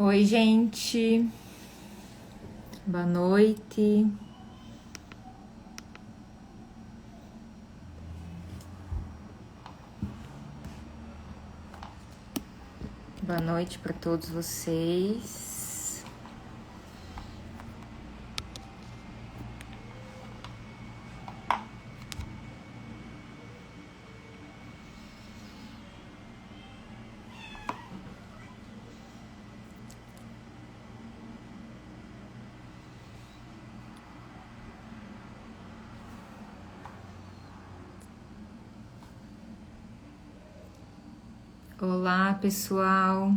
Oi, gente. Boa noite. Boa noite para todos vocês. Olá, pessoal.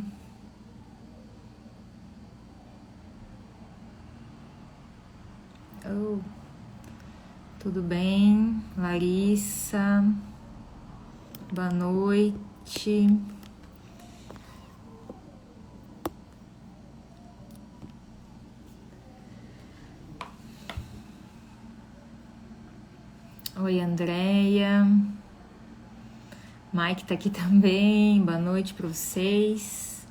Tudo bem? Larissa. Boa noite. Oi, Andréia. Mike tá aqui também. Boa noite para vocês.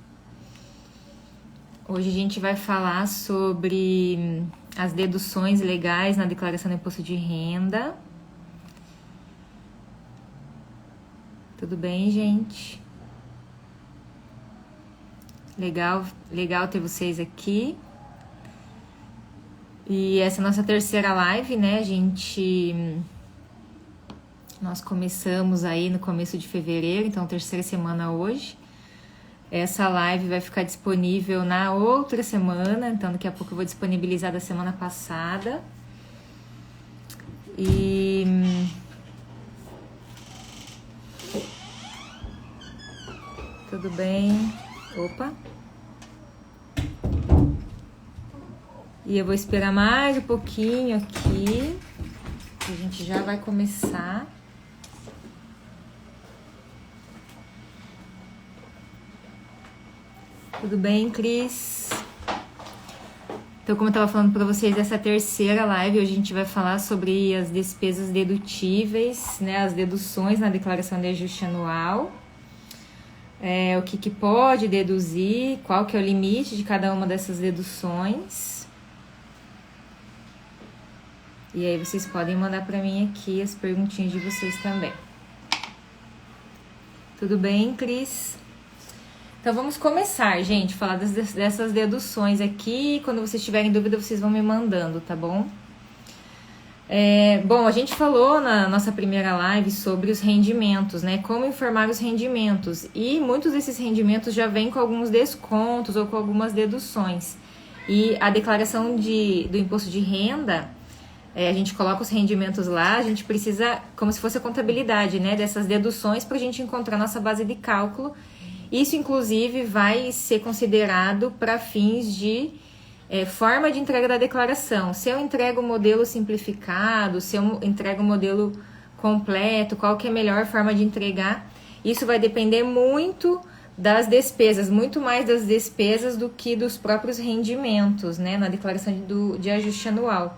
Hoje a gente vai falar sobre as deduções legais na declaração do imposto de renda. Tudo bem, gente? Legal ter vocês aqui. E essa é a nossa terceira live, né? Nós começamos aí no começo de fevereiro, então terceira semana hoje. Essa live vai ficar disponível na outra semana, então daqui a pouco eu vou disponibilizar da semana passada. Tudo bem? Opa! E eu vou esperar mais um pouquinho aqui, que a gente já vai começar. Tudo bem, Cris? Então, como eu estava falando para vocês, essa terceira live, hoje a gente vai falar sobre as despesas dedutíveis, né? As deduções na declaração de ajuste anual. O que pode deduzir, qual que é o limite de cada uma dessas deduções. E aí vocês podem mandar para mim aqui as perguntinhas de vocês também. Tudo bem, Cris? Então vamos começar, gente, falar dessas deduções aqui. Quando vocês tiverem dúvida, vocês vão me mandando, tá bom? Bom, a gente falou na nossa primeira live sobre os rendimentos, né? Como informar os rendimentos. E muitos desses rendimentos já vêm com alguns descontos ou com algumas deduções. E a declaração do imposto de renda, a gente coloca os rendimentos lá, a gente precisa, como se fosse a contabilidade, né? Dessas deduções para a gente encontrar nossa base de cálculo. Isso, inclusive, vai ser considerado para fins de forma de entrega da declaração. Se eu entrego o modelo simplificado, se eu entrego o modelo completo, qual que é a melhor forma de entregar, isso vai depender muito das despesas, muito mais das despesas do que dos próprios rendimentos, né, na declaração de ajuste anual.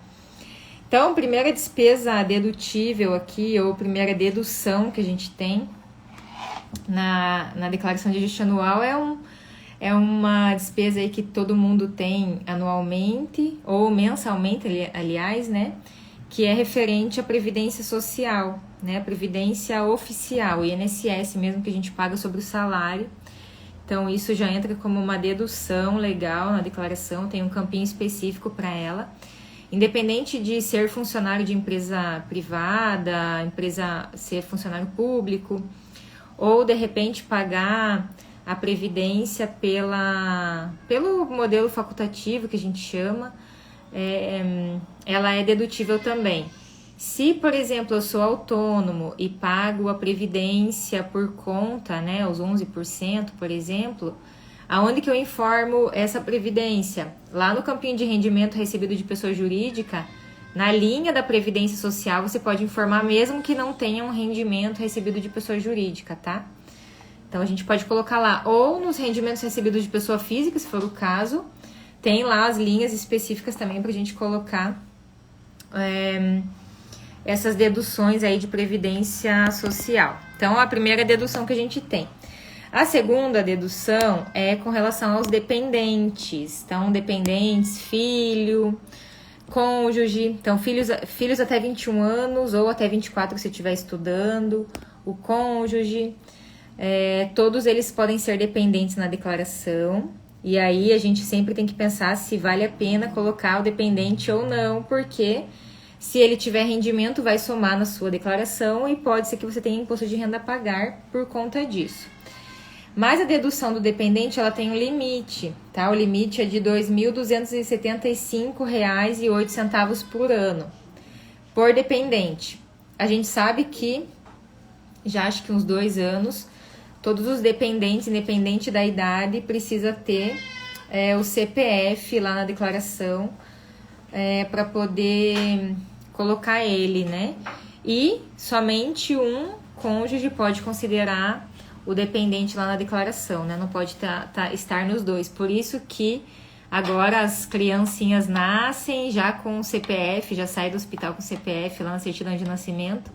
Então, primeira despesa dedutível aqui, ou primeira dedução que a gente tem na declaração de ajuste anual é uma despesa aí que todo mundo tem anualmente ou mensalmente, aliás, né? Que é referente à previdência social, né? A previdência oficial, o INSS mesmo, que a gente paga sobre o salário. Então isso já entra como uma dedução legal na declaração, tem um campinho específico para ela. Independente de ser funcionário de empresa privada, ser funcionário público, ou de repente pagar a previdência pelo modelo facultativo que a gente chama, ela é dedutível também. Se, por exemplo, eu sou autônomo e pago a previdência por conta, né, os 11%, por exemplo, aonde que eu informo essa previdência? Lá no campinho de rendimento recebido de pessoa jurídica, na linha da Previdência Social, você pode informar mesmo que não tenha um rendimento recebido de pessoa jurídica, tá? Então, a gente pode colocar lá, ou nos rendimentos recebidos de pessoa física, se for o caso, tem lá as linhas específicas também pra gente colocar essas deduções aí de Previdência Social. Então, a primeira dedução que a gente tem. A segunda dedução é com relação aos dependentes. Então, dependentes, filho, cônjuge. Então, filhos até 21 anos ou até 24 se estiver estudando. O cônjuge. Todos eles podem ser dependentes na declaração. E aí, a gente sempre tem que pensar se vale a pena colocar o dependente ou não, porque se ele tiver rendimento, vai somar na sua declaração e pode ser que você tenha imposto de renda a pagar por conta disso. Mas a dedução do dependente, ela tem um limite, tá? O limite é de R$ 2.275,08 por ano, por dependente. A gente sabe que, já acho que uns 2 anos, todos os dependentes, independente da idade, precisa ter o CPF lá na declaração para poder colocar ele, né? E somente um cônjuge pode considerar o dependente lá na declaração, né? Não pode estar nos dois. Por isso que agora as criancinhas nascem já com o CPF, já saem do hospital com o CPF lá na certidão de nascimento,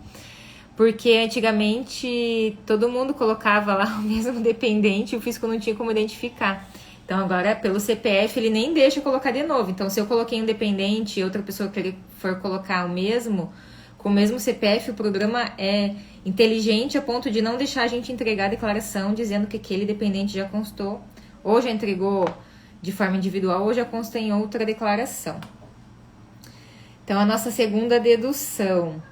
porque antigamente todo mundo colocava lá o mesmo dependente e o fisco não tinha como identificar. Então agora pelo CPF ele nem deixa colocar de novo. Então se eu coloquei um dependente e outra pessoa que for colocar o mesmo, com o mesmo CPF, o programa é inteligente a ponto de não deixar a gente entregar a declaração dizendo que aquele dependente já constou, ou já entregou de forma individual, ou já consta em outra declaração. Então, a nossa segunda dedução.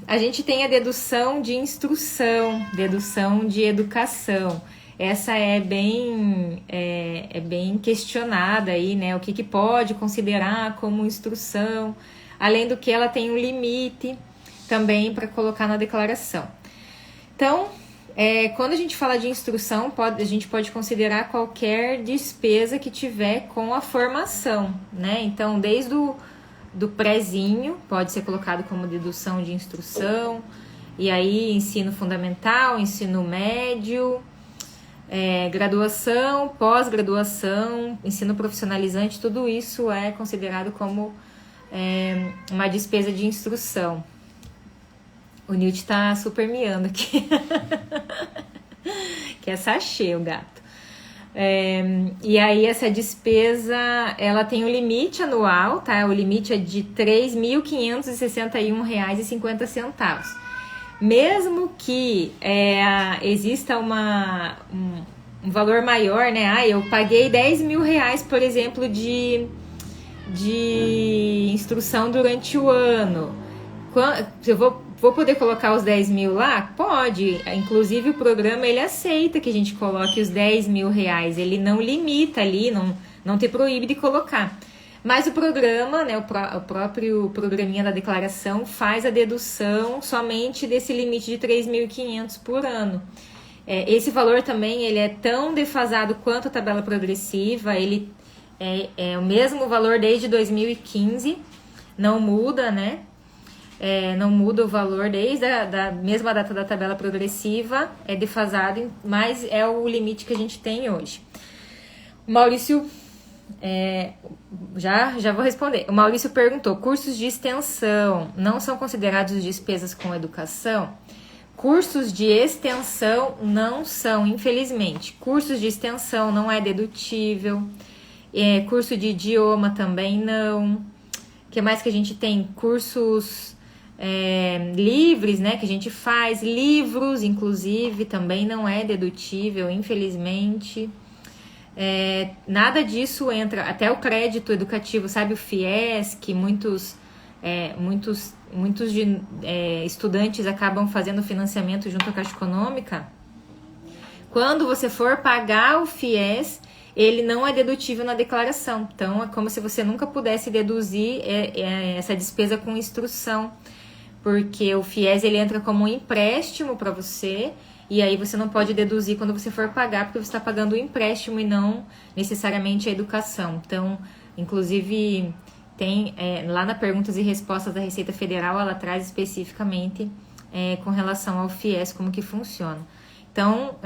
A gente tem a dedução de instrução, dedução de educação. Essa é bem questionada aí, né? O que pode considerar como instrução. Além do que ela tem um limite também para colocar na declaração. Então, quando a gente fala de instrução, a gente pode considerar qualquer despesa que tiver com a formação, né? Então, desde do prézinho, pode ser colocado como dedução de instrução, e aí ensino fundamental, ensino médio, graduação, pós-graduação, ensino profissionalizante, tudo isso é considerado como uma despesa de instrução. O Newt tá super miando aqui. Que é sachê, o gato. E aí essa despesa, ela tem um limite anual, tá? O limite é de R$ 3.561,50. Mesmo que exista um valor maior, né? Eu paguei R$ 10.000, por exemplo, de instrução durante o ano. Eu vou poder colocar os 10 mil lá? Pode. Inclusive o programa ele aceita que a gente coloque os 10 mil reais. Ele não limita ali, não te proíbe de colocar. Mas o programa, né, o próprio programinha da declaração faz a dedução somente desse limite de 3.500 por ano. Esse valor também ele é tão defasado quanto a tabela progressiva. Ele é o mesmo valor desde 2015, não muda, né? Não muda o valor desde a mesma data da tabela progressiva, é defasado, mas é o limite que a gente tem hoje. O Maurício, já vou responder. O Maurício perguntou, cursos de extensão não são considerados despesas com educação? Cursos de extensão não são, infelizmente. Cursos de extensão não é dedutível. Curso de idioma também não. O que mais que a gente tem? Cursos livres, né, que a gente faz. Livros, inclusive, também não é dedutível, infelizmente. Nada disso entra. Até o crédito educativo, sabe, o FIES, que muitos estudantes acabam fazendo financiamento junto à Caixa Econômica. Quando você for pagar o FIES, ele não é dedutível na declaração. Então, é como se você nunca pudesse deduzir essa despesa com instrução, porque o FIES ele entra como um empréstimo para você, e aí você não pode deduzir quando você for pagar, porque você está pagando o empréstimo e não necessariamente a educação. Então, inclusive, tem lá na Perguntas e Respostas da Receita Federal, ela traz especificamente com relação ao FIES, como que funciona. Então,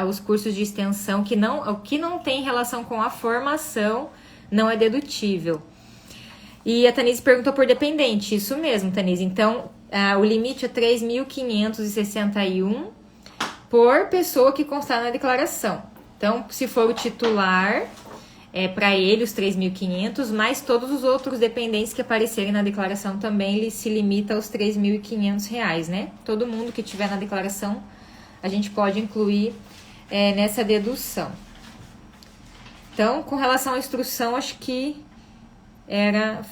os cursos de extensão que não tem relação com a formação não é dedutível. E a Tanise perguntou por dependente. Isso mesmo, Tanise. Então, o limite é 3.561 por pessoa que constar na declaração. Então, se for o titular, para ele os 3.500, mais todos os outros dependentes que aparecerem na declaração também, ele se limita aos R$ 3.500, né? Todo mundo que tiver na declaração, a gente pode incluir nessa dedução. Então, com relação à instrução, acho que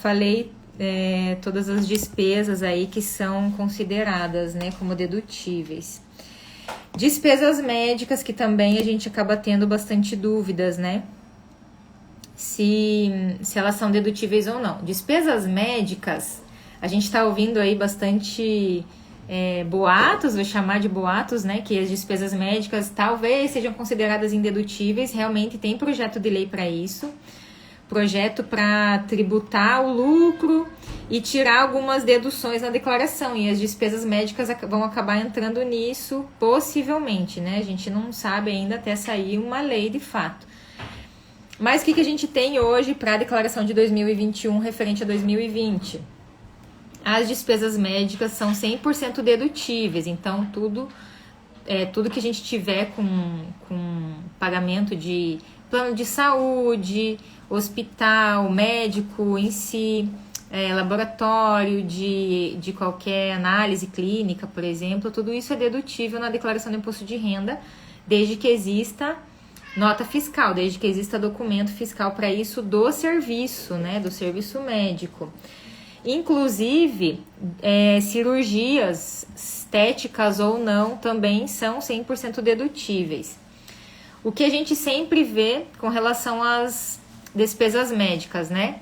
falei todas as despesas aí que são consideradas, né, como dedutíveis. Despesas médicas, que também a gente acaba tendo bastante dúvidas, né? Se elas são dedutíveis ou não. Despesas médicas, a gente está ouvindo aí bastante boatos, vou chamar de boatos, né? Que as despesas médicas talvez sejam consideradas indedutíveis. Realmente tem projeto de lei para isso. Projeto para tributar o lucro e tirar algumas deduções na declaração. E as despesas médicas vão acabar entrando nisso, possivelmente, né? A gente não sabe ainda até sair uma lei de fato. Mas o que a gente tem hoje para a declaração de 2021 referente a 2020? As despesas médicas são 100% dedutíveis, então tudo que a gente tiver com pagamento de plano de saúde, hospital, médico em si, laboratório de qualquer análise clínica, por exemplo, tudo isso é dedutível na declaração do imposto de renda, desde que exista nota fiscal, desde que exista documento fiscal para isso do serviço, né, do serviço médico. Inclusive, cirurgias estéticas ou não também são 100% dedutíveis. O que a gente sempre vê com relação às despesas médicas, né?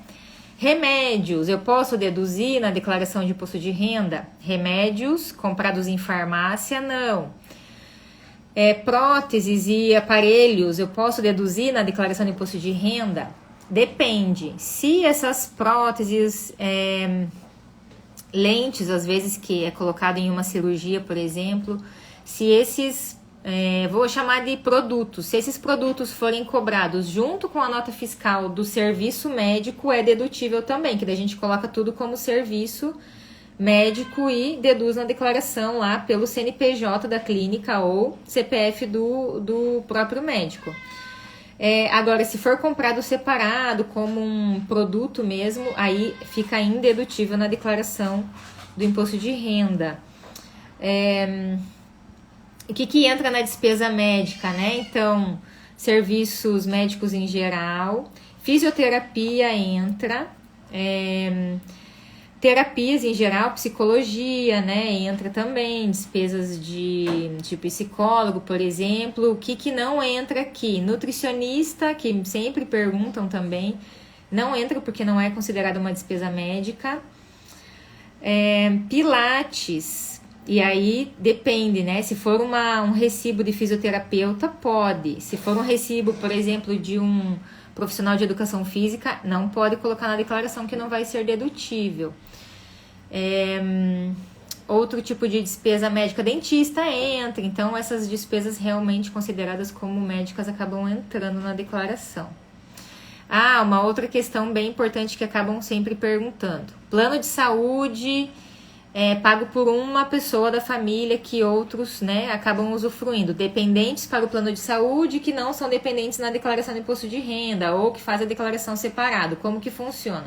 Remédios, eu posso deduzir na declaração de imposto de renda? Remédios comprados em farmácia, não. Próteses e aparelhos, eu posso deduzir na declaração de imposto de renda? Depende. Se essas próteses, lentes, às vezes que é colocado em uma cirurgia, por exemplo, se esses, vou chamar de produtos, se esses produtos forem cobrados junto com a nota fiscal do serviço médico, é dedutível também, que daí a gente coloca tudo como serviço médico e deduz na declaração lá pelo CNPJ da clínica ou CPF do próprio médico. Agora, se for comprado separado, como um produto mesmo, aí fica indedutível na declaração do imposto de renda. O que entra na despesa médica, né? Então, serviços médicos em geral, fisioterapia entra, terapias em geral, psicologia, né? Entra também, despesas de psicólogo, por exemplo. O que não entra aqui? Nutricionista, que sempre perguntam também, não entra porque não é considerada uma despesa médica. Pilates, e aí depende, né? Se for um recibo de fisioterapeuta, pode. Se for um recibo, por exemplo, de um profissional de educação física, não pode colocar na declaração que não vai ser dedutível. Outro tipo de despesa médica, dentista entra, então essas despesas realmente consideradas como médicas acabam entrando na declaração. Uma outra questão bem importante que acabam sempre perguntando: plano de saúde pago por uma pessoa da família que outros, né, acabam usufruindo, dependentes para o plano de saúde que não são dependentes na declaração de imposto de renda ou que faz a declaração separado, como que funciona?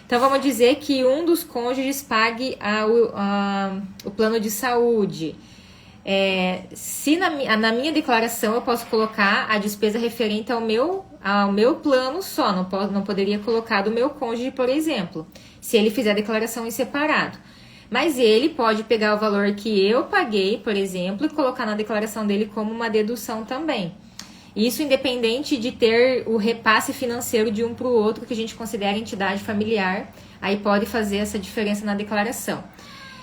Então, vamos dizer que um dos cônjuges pague o plano de saúde. Se na minha declaração eu posso colocar a despesa referente ao meu plano só, não poderia colocar do meu cônjuge, por exemplo, se ele fizer a declaração em separado. Mas ele pode pegar o valor que eu paguei, por exemplo, e colocar na declaração dele como uma dedução também. Isso independente de ter o repasse financeiro de um para o outro, que a gente considera entidade familiar, aí pode fazer essa diferença na declaração.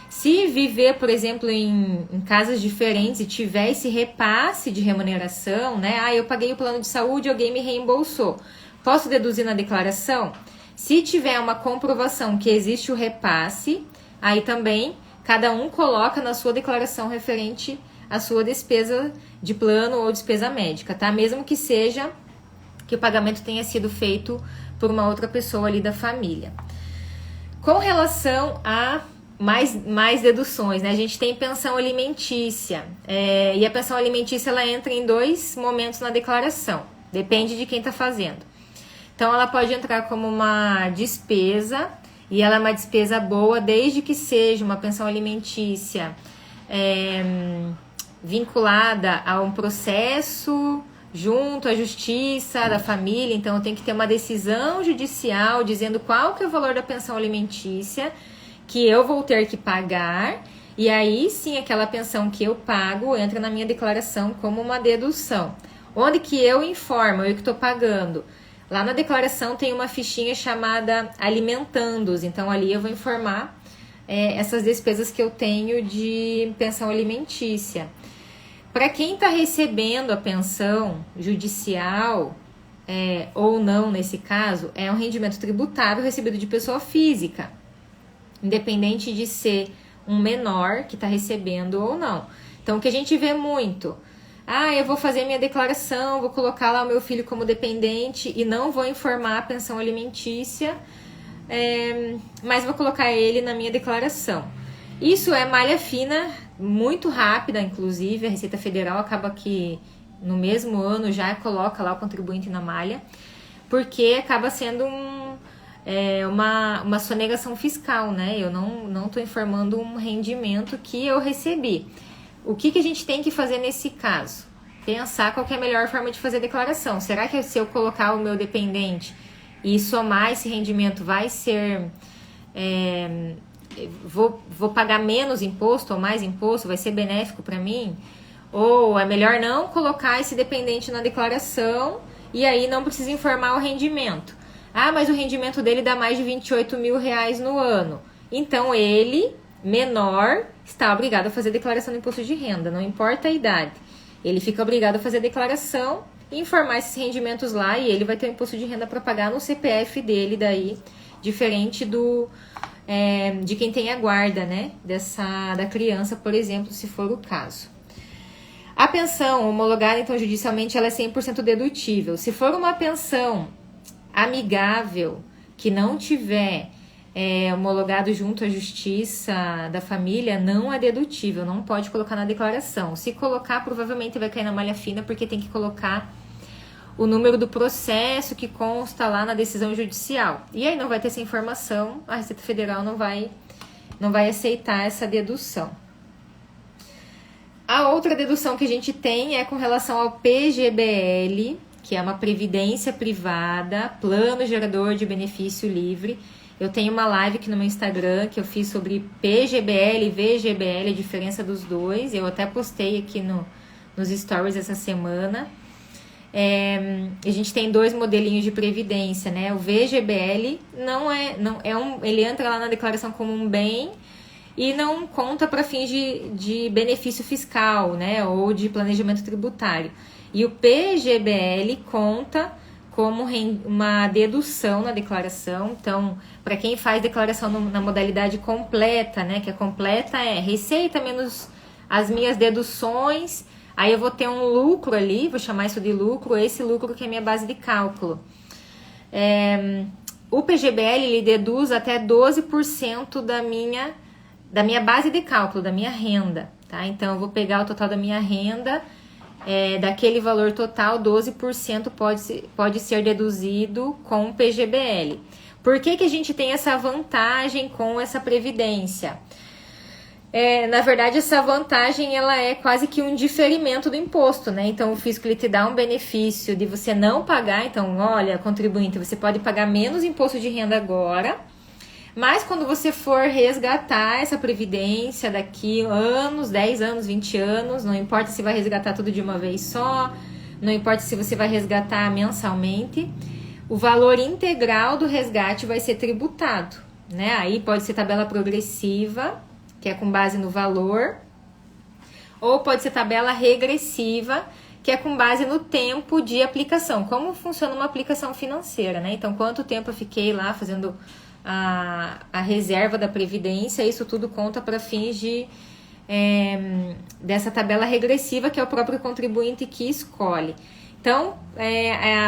Se viver, por exemplo, em casas diferentes e tiver esse repasse de remuneração, né? Eu paguei o plano de saúde, alguém me reembolsou. Posso deduzir na declaração? Se tiver uma comprovação que existe o repasse, aí também cada um coloca na sua declaração referente à sua despesa de plano ou despesa médica, tá? Mesmo que seja que o pagamento tenha sido feito por uma outra pessoa ali da família. Com relação a mais deduções, né? A gente tem pensão alimentícia. E a pensão alimentícia, ela entra em 2 momentos na declaração. Depende de quem está fazendo. Então, ela pode entrar como uma despesa, e ela é uma despesa boa, desde que seja uma pensão alimentícia vinculada a um processo junto à justiça da família. Então, tem que ter uma decisão judicial dizendo qual que é o valor da pensão alimentícia que eu vou ter que pagar, e aí sim aquela pensão que eu pago entra na minha declaração como uma dedução. Onde que eu informo, eu que estou pagando? Lá na declaração tem uma fichinha chamada alimentandos, então ali eu vou informar essas despesas que eu tenho de pensão alimentícia. Para quem está recebendo a pensão judicial, ou não nesse caso, é um rendimento tributável recebido de pessoa física, independente de ser um menor que está recebendo ou não. Então, o que a gente vê muito, eu vou fazer minha declaração, vou colocar lá o meu filho como dependente e não vou informar a pensão alimentícia, mas vou colocar ele na minha declaração. Isso é malha fina, muito rápida, inclusive, a Receita Federal acaba que no mesmo ano já coloca lá o contribuinte na malha, porque acaba sendo uma sonegação fiscal, né? Eu não estou informando um rendimento que eu recebi. O que a gente tem que fazer nesse caso? Pensar qual que é a melhor forma de fazer a declaração. Será que se eu colocar o meu dependente e somar esse rendimento vai ser... vou pagar menos imposto ou mais imposto? Vai ser benéfico para mim? Ou é melhor não colocar esse dependente na declaração e aí não precisa informar o rendimento? Mas o rendimento dele dá mais de R$28 mil no ano. Então, ele, menor, está obrigado a fazer declaração do imposto de renda, não importa a idade. Ele fica obrigado a fazer a declaração e informar esses rendimentos lá, e ele vai ter o imposto de renda para pagar no CPF dele, daí, diferente de quem tem a guarda, né, da criança, por exemplo, se for o caso. A pensão homologada, então, judicialmente, ela é 100% dedutível. Se for uma pensão amigável, que não tiver homologado junto à justiça da família, não é dedutível, não pode colocar na declaração. Se colocar, provavelmente vai cair na malha fina, porque tem que colocar o número do processo que consta lá na decisão judicial. E aí não vai ter essa informação, a Receita Federal não vai aceitar essa dedução. A outra dedução que a gente tem é com relação ao PGBL, que é uma previdência privada, plano gerador de benefício livre. Eu tenho uma live aqui no meu Instagram que eu fiz sobre PGBL e VGBL, a diferença dos dois. Eu até postei aqui nos stories essa semana. A gente tem 2 modelinhos de previdência, né? O VGBL ele entra lá na declaração como um bem e não conta para fins de benefício fiscal, né? Ou de planejamento tributário. E o PGBL conta como uma dedução na declaração. Então, para quem faz declaração na modalidade completa, né? Que a completa é receita menos as minhas deduções. Aí eu vou ter um lucro ali, vou chamar isso de lucro, esse lucro que é a minha base de cálculo. O PGBL, ele deduz até 12% da minha base de cálculo, da minha renda, tá? Então, eu vou pegar o total da minha renda, daquele valor total, 12% pode ser deduzido com o PGBL. Por que a gente tem essa vantagem com essa previdência? Na verdade, essa vantagem ela é quase que um diferimento do imposto, né? Então, o fisco ele te dá um benefício de você não pagar. Então, olha, contribuinte, você pode pagar menos imposto de renda agora, mas quando você for resgatar essa previdência daqui anos, 10 anos, 20 anos, não importa se vai resgatar tudo de uma vez só, não importa se você vai resgatar mensalmente, o valor integral do resgate vai ser tributado, né? Aí pode ser tabela progressiva, que é com base no valor, ou pode ser tabela regressiva, que é com base no tempo de aplicação. Como funciona uma aplicação financeira, né? Então, quanto tempo eu fiquei lá fazendo a reserva da previdência, isso tudo conta para fins dessa tabela regressiva, que é o próprio contribuinte que escolhe. Então,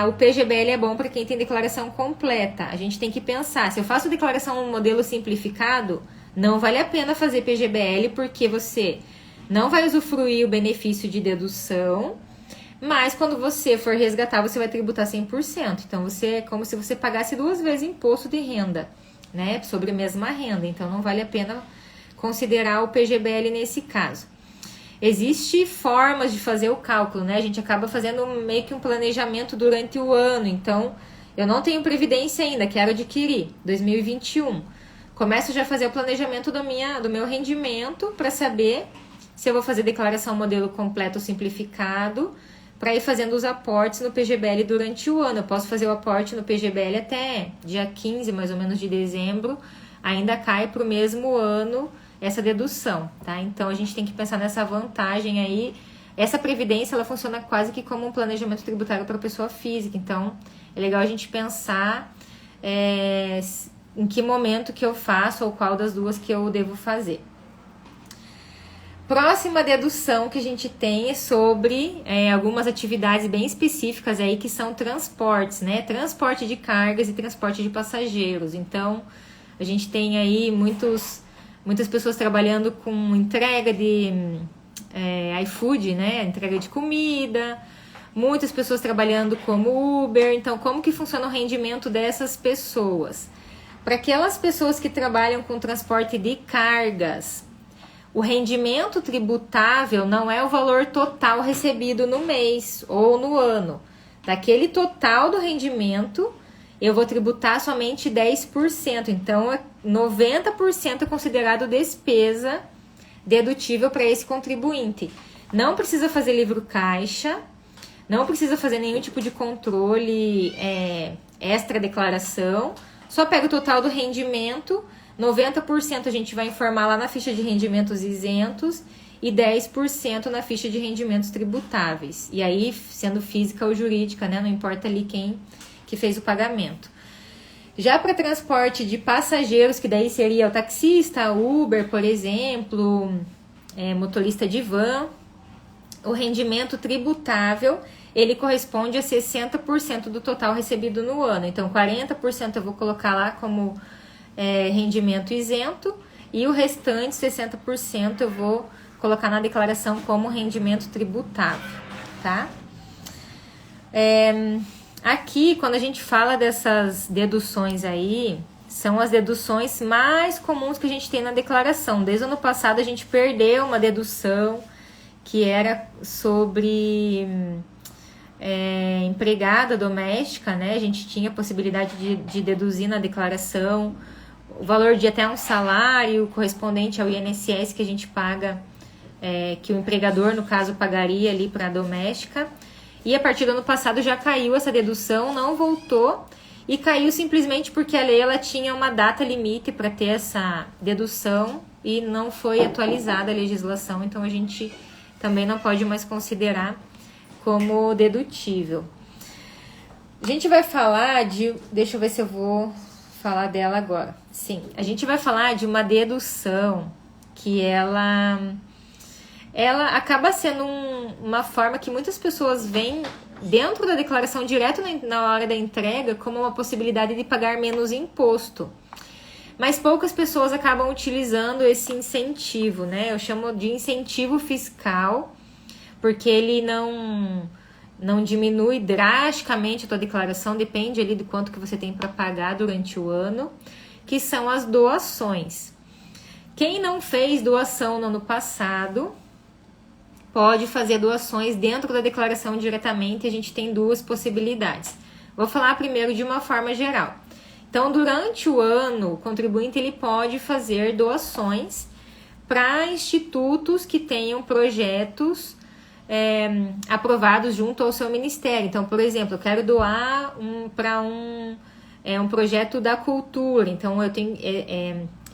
o PGBL é bom para quem tem declaração completa. A gente tem que pensar, se eu faço declaração no modelo simplificado, Não vale a pena fazer PGBL porque você não vai usufruir o benefício de dedução, mas quando você for resgatar, você vai tributar 100%. Então, é como se você pagasse 2 vezes imposto de renda, né? Sobre a mesma renda. Então, não vale a pena considerar o PGBL nesse caso. Existem formas de fazer o cálculo, né? A gente acaba fazendo meio que um planejamento durante o ano. Então, eu não tenho previdência ainda, quero adquirir, 2021. Começo já a fazer o planejamento do meu rendimento para saber se eu vou fazer declaração modelo completo ou simplificado, para ir fazendo os aportes no PGBL durante o ano. Eu posso fazer o aporte no PGBL até dia 15, mais ou menos, de dezembro, ainda cai para o mesmo ano essa dedução, tá? Então, a gente tem que pensar nessa vantagem aí. Essa previdência, ela funciona quase que como um planejamento tributário para a pessoa física. Então, é legal a gente pensar em que momento que eu faço ou qual das duas que eu devo fazer. Próxima dedução que a gente tem é sobre algumas atividades bem específicas aí que são transportes, né? Transporte de cargas e transporte de passageiros. Então, a gente tem aí muitas pessoas trabalhando com entrega de iFood, né? Entrega de comida. Muitas pessoas trabalhando como Uber. Então, como que funciona o rendimento dessas pessoas? Para aquelas pessoas que trabalham com transporte de cargas, o rendimento tributável não é o valor total recebido no mês ou no ano. Daquele total do rendimento, eu vou tributar somente 10%. Então, 90% é considerado despesa dedutível para esse contribuinte. Não precisa fazer livro caixa, não precisa fazer nenhum tipo de controle extra declaração. Só pega o total do rendimento, 90% a gente vai informar lá na ficha de rendimentos isentos e 10% na ficha de rendimentos tributáveis. E aí, sendo física ou jurídica, né? Não importa ali quem que fez o pagamento. Já para transporte de passageiros, que daí seria o taxista, Uber, por exemplo, motorista de van, o rendimento tributável, ele corresponde a 60% do total recebido no ano. Então, 40% eu vou colocar lá como rendimento isento e o restante, 60%, eu vou colocar na declaração como rendimento tributável, tá? Aqui, quando a gente fala dessas deduções aí, são as deduções mais comuns que a gente tem na declaração. Desde o ano passado, a gente perdeu uma dedução que era sobre empregada doméstica, né? A gente tinha a possibilidade de deduzir na declaração o valor de até um salário correspondente ao INSS que a gente paga, que o empregador, no caso, pagaria ali para a doméstica. E a partir do ano passado já caiu essa dedução, não voltou, e caiu simplesmente porque a lei ela tinha uma data limite para ter essa dedução e não foi atualizada a legislação, então a gente também não pode mais considerar como dedutível. A gente vai falar deixa eu ver se eu vou falar dela agora. Sim, a gente vai falar de uma dedução que ela acaba sendo uma forma que muitas pessoas veem dentro da declaração direto na hora da entrega como uma possibilidade de pagar menos imposto. Mas poucas pessoas acabam utilizando esse incentivo, né? Eu chamo de incentivo fiscal, porque ele não diminui drasticamente a tua declaração, depende ali do quanto que você tem para pagar durante o ano, que são as doações. Quem não fez doação no ano passado pode fazer doações dentro da declaração diretamente. A gente tem 2 possibilidades. Vou falar primeiro de uma forma geral. Então, durante o ano, o contribuinte ele pode fazer doações para institutos que tenham projetos aprovados junto ao seu ministério. Então, por exemplo, eu quero doar para um projeto da cultura. Então, eu tenho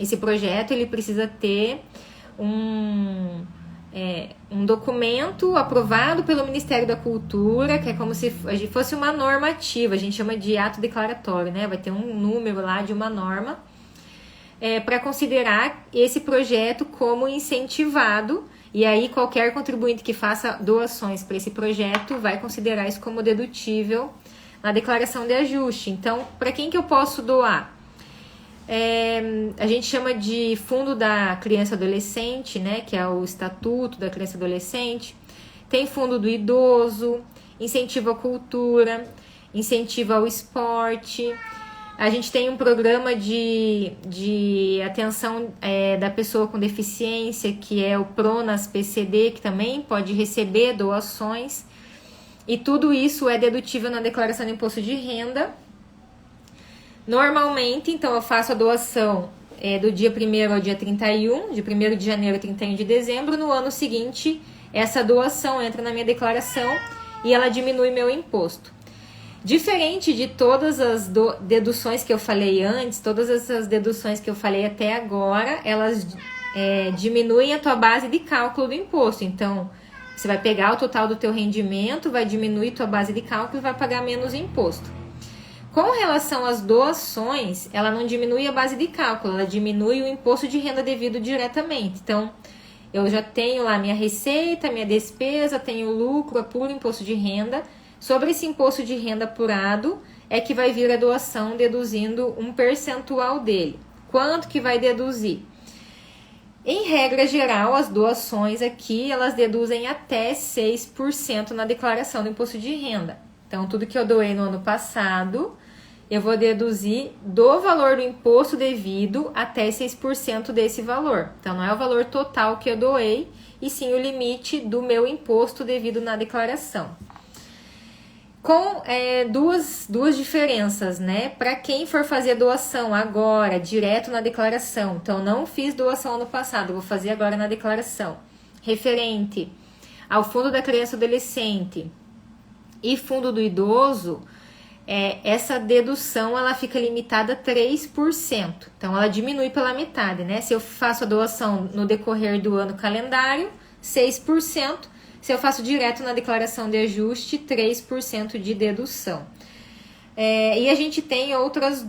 esse projeto ele precisa ter um documento aprovado pelo Ministério da Cultura, que é como se fosse uma normativa, a gente chama de ato declaratório, né? Vai ter um número lá de uma norma para considerar esse projeto como incentivado, e aí qualquer contribuinte que faça doações para esse projeto vai considerar isso como dedutível na declaração de ajuste. Então, para quem que eu posso doar? A gente chama de fundo da criança e adolescente, né? Que é o estatuto da criança e adolescente. Tem fundo do idoso, incentivo à cultura, incentivo ao esporte. A gente tem um programa de atenção da pessoa com deficiência, que é o Pronas PCD, que também pode receber doações. E tudo isso é dedutível na declaração de imposto de renda. Normalmente, então, eu faço a doação do dia 1º ao dia 31, de 1º de janeiro a 31 de dezembro. No ano seguinte, essa doação entra na minha declaração e ela diminui meu imposto. Diferente de todas as deduções que eu falei antes, todas essas deduções que eu falei até agora, elas diminuem a tua base de cálculo do imposto. Então, você vai pegar o total do teu rendimento, vai diminuir tua base de cálculo e vai pagar menos imposto. Com relação às doações, ela não diminui a base de cálculo, ela diminui o imposto de renda devido diretamente. Então, eu já tenho lá minha receita, minha despesa, tenho lucro, apuro imposto de renda. Sobre esse imposto de renda apurado é que vai vir a doação deduzindo um percentual dele. Quanto que vai deduzir? Em regra geral, as doações aqui, elas deduzem até 6% na declaração do imposto de renda. Então, tudo que eu doei no ano passado, eu vou deduzir do valor do imposto devido até 6% desse valor. Então, não é o valor total que eu doei, e sim o limite do meu imposto devido na declaração. Com duas diferenças, né? Para quem for fazer doação agora, direto na declaração. Então, não fiz doação ano passado, vou fazer agora na declaração. Referente ao fundo da criança e adolescente e fundo do idoso, essa dedução ela fica limitada a 3%. Então, ela diminui pela metade, né? Se eu faço a doação no decorrer do ano calendário, 6%. Se eu faço direto na declaração de ajuste, 3% de dedução. E a gente tem outras...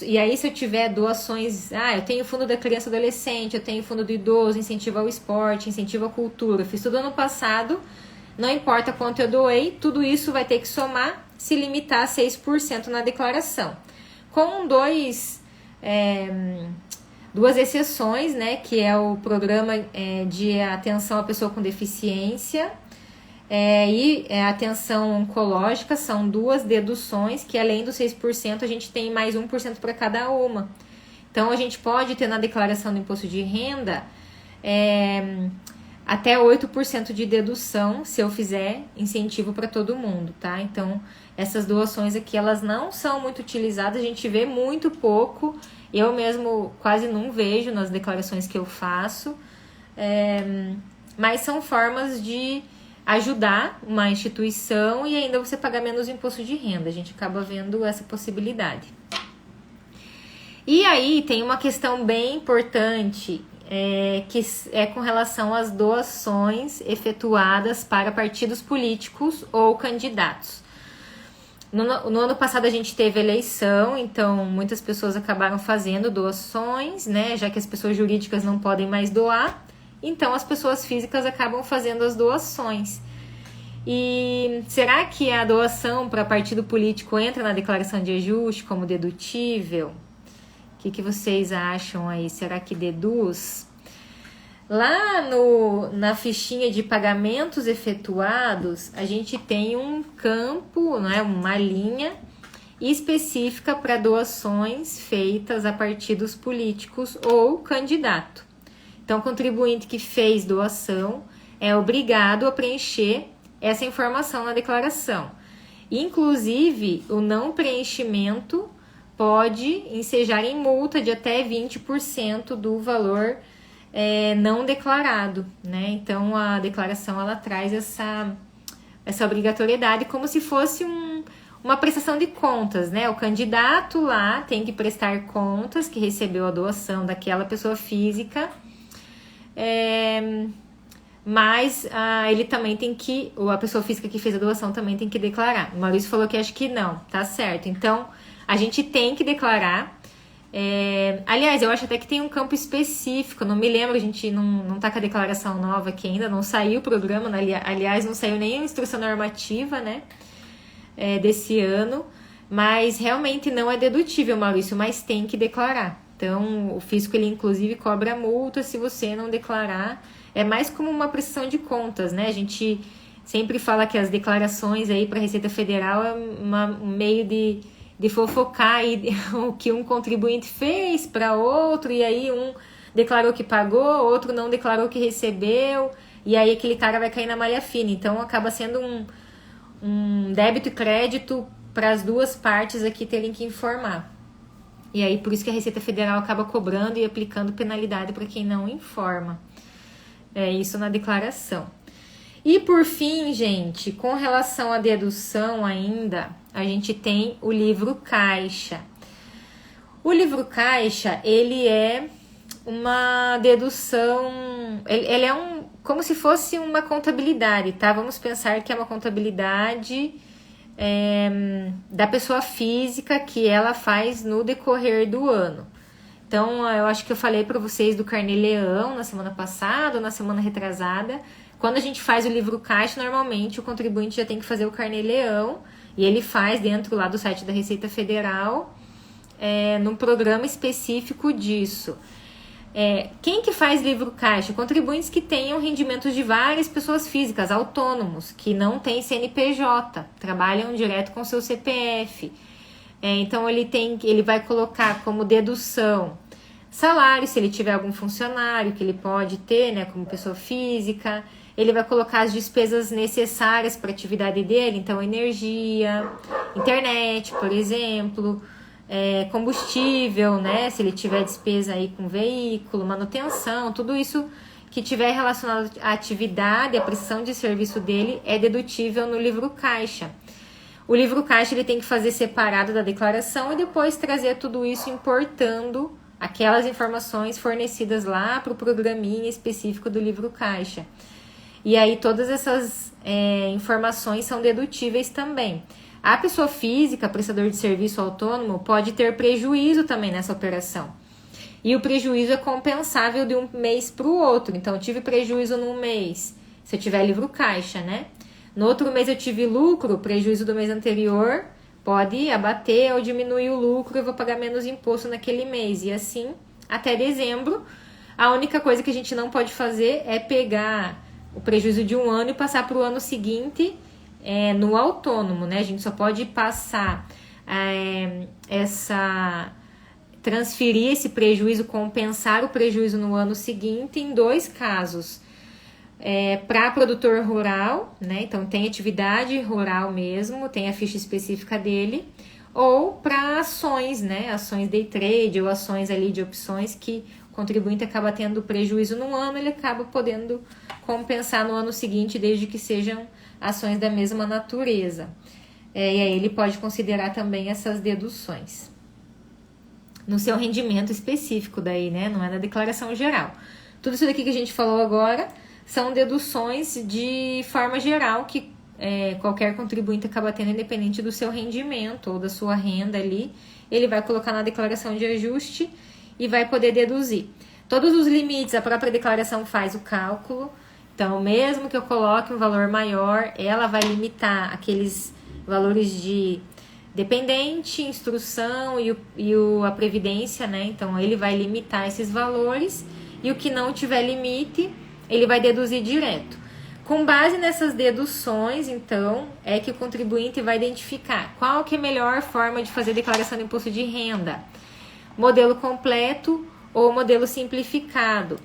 e aí, se eu tiver doações... eu tenho fundo da criança e adolescente, eu tenho fundo do idoso, incentivo ao esporte, incentivo à cultura. Fiz tudo ano passado, não importa quanto eu doei, tudo isso vai ter que somar, se limitar a 6% na declaração. Com duas exceções, né, que é o programa de atenção à pessoa com deficiência e a atenção oncológica, são duas deduções que além dos 6% a gente tem mais 1% para cada uma. Então a gente pode ter na declaração do imposto de renda até 8% de dedução se eu fizer incentivo para todo mundo, tá? Então essas doações aqui elas não são muito utilizadas, a gente vê muito pouco. Eu mesmo quase não vejo nas declarações que eu faço, mas são formas de ajudar uma instituição e ainda você pagar menos imposto de renda. A gente acaba vendo essa possibilidade. E aí tem uma questão bem importante, que é com relação às doações efetuadas para partidos políticos ou candidatos. No ano passado a gente teve eleição, então muitas pessoas acabaram fazendo doações, né? Já que as pessoas jurídicas não podem mais doar, então as pessoas físicas acabam fazendo as doações. E será que a doação para partido político entra na declaração de ajuste como dedutível? O que vocês acham aí? Será que deduz? Lá na fichinha de pagamentos efetuados, a gente tem um campo, né, uma linha específica para doações feitas a partidos políticos ou candidato. Então, o contribuinte que fez doação é obrigado a preencher essa informação na declaração. Inclusive, o não preenchimento pode ensejar em multa de até 20% do valor não declarado, né? Então a declaração ela traz essa obrigatoriedade como se fosse uma prestação de contas, né? O candidato lá tem que prestar contas que recebeu a doação daquela pessoa física, mas ele também tem que, ou a pessoa física que fez a doação também tem que declarar. O Maurício falou que acho que não, tá certo. Então a gente tem que declarar. Aliás, eu acho até que tem um campo específico, não me lembro, a gente não tá com a declaração nova aqui ainda, não saiu o programa, aliás, não saiu nem a instrução normativa, né, desse ano, mas realmente não é dedutível, Maurício, mas tem que declarar. Então, o fisco, ele inclusive cobra multa se você não declarar. É mais como uma prestação de contas, né? A gente sempre fala que as declarações aí para a Receita Federal é um meio de fofocar aí o que um contribuinte fez para outro, e aí um declarou que pagou, outro não declarou que recebeu, e aí aquele cara vai cair na malha fina. Então, acaba sendo um débito e crédito para as duas partes aqui terem que informar. E aí, por isso que a Receita Federal acaba cobrando e aplicando penalidade para quem não informa. É isso na declaração. E por fim, gente, com relação à dedução ainda, a gente tem o livro caixa. O livro caixa, ele é uma dedução, ele é como se fosse uma contabilidade, tá? Vamos pensar que é uma contabilidade da pessoa física que ela faz no decorrer do ano. Então, eu acho que eu falei para vocês do Carnê-Leão na semana passada ou na semana retrasada. Quando a gente faz o livro caixa, normalmente o contribuinte já tem que fazer o Carnê-Leão, e ele faz dentro lá do site da Receita Federal, num programa específico disso. Quem que faz livro caixa? Contribuintes que tenham rendimentos de várias pessoas físicas, autônomos, que não têm CNPJ, trabalham direto com seu CPF. Então ele vai colocar como dedução salário, se ele tiver algum funcionário que ele pode ter, né, como pessoa física. Ele vai colocar as despesas necessárias para a atividade dele, então energia, internet, por exemplo, combustível, né, se ele tiver despesa aí com veículo, manutenção, tudo isso que tiver relacionado à atividade, à prestação de serviço dele, é dedutível no livro caixa. O livro caixa ele tem que fazer separado da declaração e depois trazer tudo isso importando aquelas informações fornecidas lá para o programinha específico do livro caixa. E aí todas essas informações são dedutíveis também. A pessoa física, prestador de serviço autônomo, pode ter prejuízo também nessa operação. E o prejuízo é compensável de um mês para o outro. Então, eu tive prejuízo num mês, se eu tiver livro caixa, né? No outro mês eu tive lucro, o prejuízo do mês anterior pode abater ou diminuir o lucro, eu vou pagar menos imposto naquele mês. E assim, até dezembro, a única coisa que a gente não pode fazer é pegar o prejuízo de um ano e passar para o ano seguinte no autônomo, né? A gente só pode passar transferir esse prejuízo, compensar o prejuízo no ano seguinte em dois casos. Para produtor rural, né? Então tem atividade rural mesmo, tem a ficha específica dele, ou para ações, né? Ações day trade ou ações ali de opções que o contribuinte acaba tendo prejuízo no ano, ele acaba podendo compensar no ano seguinte, desde que sejam ações da mesma natureza. E aí ele pode considerar também essas deduções no seu rendimento específico daí, né? Não é na declaração geral. Tudo isso daqui que a gente falou agora são deduções de forma geral que qualquer contribuinte acaba tendo, independente do seu rendimento ou da sua renda ali. Ele vai colocar na declaração de ajuste e vai poder deduzir. Todos os limites, a própria declaração faz o cálculo. Então, mesmo que eu coloque um valor maior, ela vai limitar aqueles valores de dependente, instrução e a previdência, né? Então, ele vai limitar esses valores e o que não tiver limite, ele vai deduzir direto. Com base nessas deduções, então, é que o contribuinte vai identificar qual que é a melhor forma de fazer declaração de imposto de renda. Modelo completo ou modelo simplificado.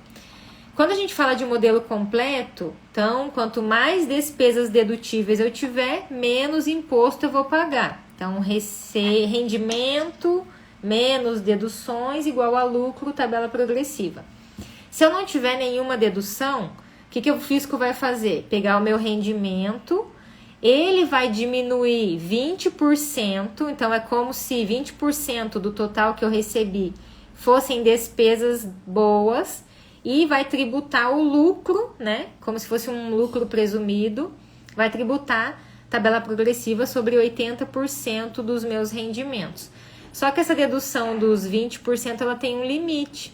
Quando a gente fala de modelo completo, então, quanto mais despesas dedutíveis eu tiver, menos imposto eu vou pagar. Então, rendimento menos deduções igual a lucro, tabela progressiva. Se eu não tiver nenhuma dedução, o que o fisco vai fazer? Pegar o meu rendimento, ele vai diminuir 20%, então é como se 20% do total que eu recebi fossem despesas boas, e vai tributar o lucro, né? Como se fosse um lucro presumido, vai tributar tabela progressiva sobre 80% dos meus rendimentos. Só que essa dedução dos 20% ela tem um limite.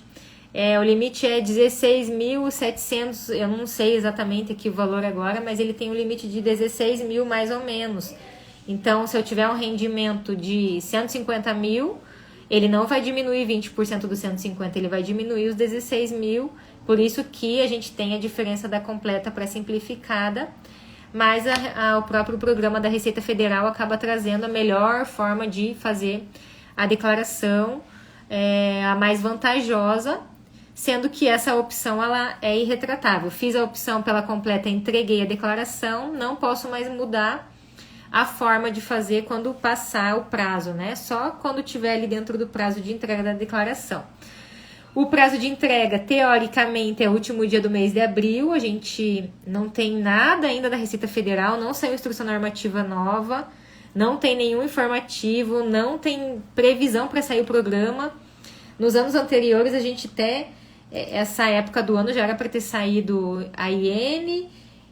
O limite é 16.700, eu não sei exatamente aqui o valor agora, mas ele tem um limite de 16 mil mais ou menos. Então, se eu tiver um rendimento de 150 mil, ele não vai diminuir 20% dos 150, ele vai diminuir os 16 mil. Por isso que a gente tem a diferença da completa para simplificada, mas o próprio programa da Receita Federal acaba trazendo a melhor forma de fazer a declaração, a mais vantajosa, sendo que essa opção ela é irretratável. Fiz a opção pela completa, entreguei a declaração, não posso mais mudar a forma de fazer quando passar o prazo, né? Só quando estiver ali dentro do prazo de entrega da declaração. O prazo de entrega, teoricamente, é o último dia do mês de abril. A gente não tem nada ainda da Receita Federal, não saiu instrução normativa nova, não tem nenhum informativo, não tem previsão para sair o programa. Nos anos anteriores, a gente até, essa época do ano, já era para ter saído a IN.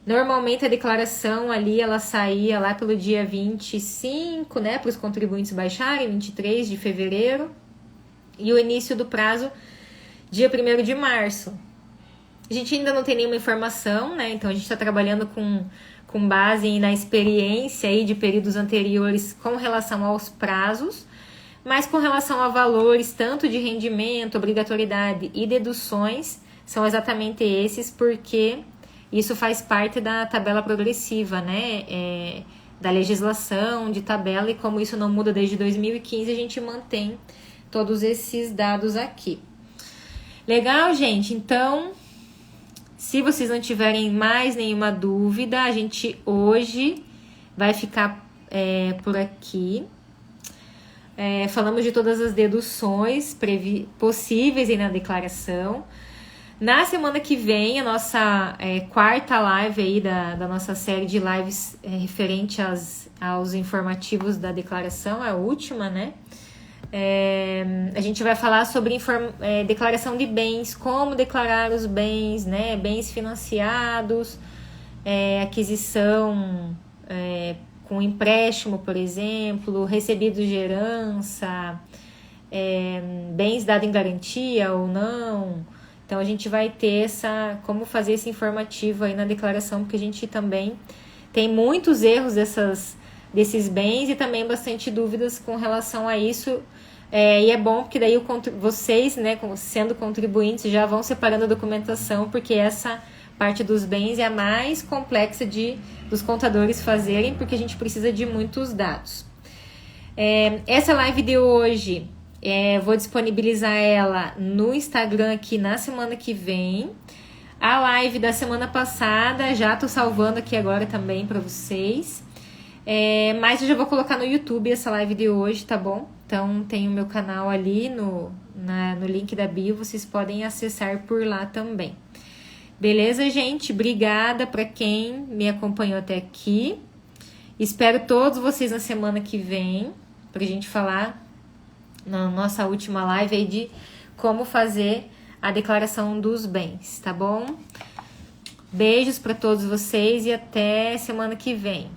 Normalmente a declaração ali, ela saía lá pelo dia 25, né, para os contribuintes baixarem, 23 de fevereiro. E o início do prazo, dia 1º de março. A gente ainda não tem nenhuma informação, né, então a gente está trabalhando com base na experiência aí de períodos anteriores com relação aos prazos, mas com relação a valores, tanto de rendimento, obrigatoriedade e deduções, são exatamente esses, porque isso faz parte da tabela progressiva, né? Da legislação de tabela, e como isso não muda desde 2015, a gente mantém todos esses dados aqui. Legal, gente? Então, se vocês não tiverem mais nenhuma dúvida, a gente hoje vai ficar por aqui. Falamos de todas as deduções possíveis aí na declaração. Na semana que vem, a nossa quarta live aí da nossa série de lives referente aos informativos da declaração, a última, né? A gente vai falar sobre declaração de bens, como declarar os bens, né? Bens financiados, aquisição com empréstimo, por exemplo, recebidos de herança, bens dados em garantia ou não. Então, a gente vai ter como fazer esse informativo aí na declaração, porque a gente também tem muitos erros desses bens e também bastante dúvidas com relação a isso. E é bom porque daí vocês, né, sendo contribuintes, já vão separando a documentação, porque essa parte dos bens é a mais complexa dos contadores fazerem, porque a gente precisa de muitos dados. Essa live de hoje, vou disponibilizar ela no Instagram aqui na semana que vem. A live da semana passada, já tô salvando aqui agora também para vocês. Mas eu já vou colocar no YouTube essa live de hoje, tá bom? Então tem o meu canal ali no link da bio, vocês podem acessar por lá também. Beleza, gente? Obrigada para quem me acompanhou até aqui. Espero todos vocês na semana que vem, pra gente falar na nossa última live aí de como fazer a declaração dos bens, tá bom? Beijos para todos vocês e até semana que vem.